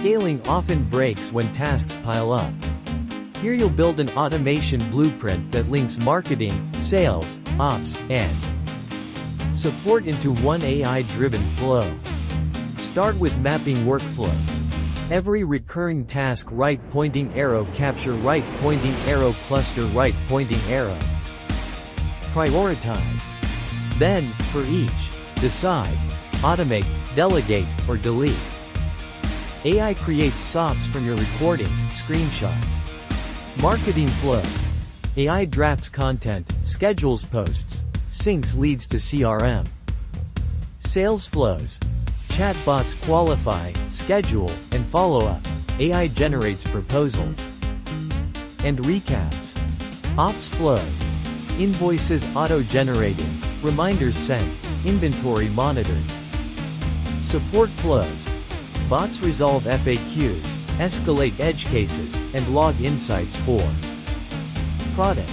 scaling often breaks when tasks pile up. Here you'll build an automation blueprint that links marketing, sales, ops, and support into one AI-driven flow. Start with mapping workflows. Every recurring task right pointing arrow, capture right pointing arrow, cluster right pointing arrow. Prioritize. Then, for each, decide, automate, delegate, or delete. AI creates SOPs from your recordings, screenshots. Marketing flows. AI drafts content, schedules posts, syncs leads to CRM. Sales flows. Chatbots qualify, schedule, and follow up. AI generates proposals. And recaps. Ops flows. Invoices auto-generated, reminders sent, inventory monitored. Support flows. Bots resolve FAQs, escalate edge cases, and log insights for product.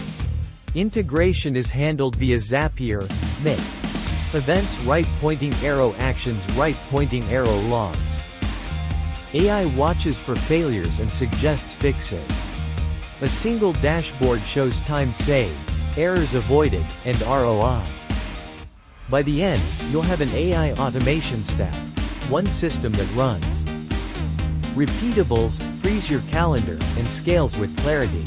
Integration is handled via Zapier, Make. Events right pointing arrow, actions right pointing arrow, logs. AI watches for failures and suggests fixes. A single dashboard shows time saved, errors avoided, and ROI. By the end, you'll have an AI automation stack, one system that runs repeatables, frees your calendar, and scales with clarity.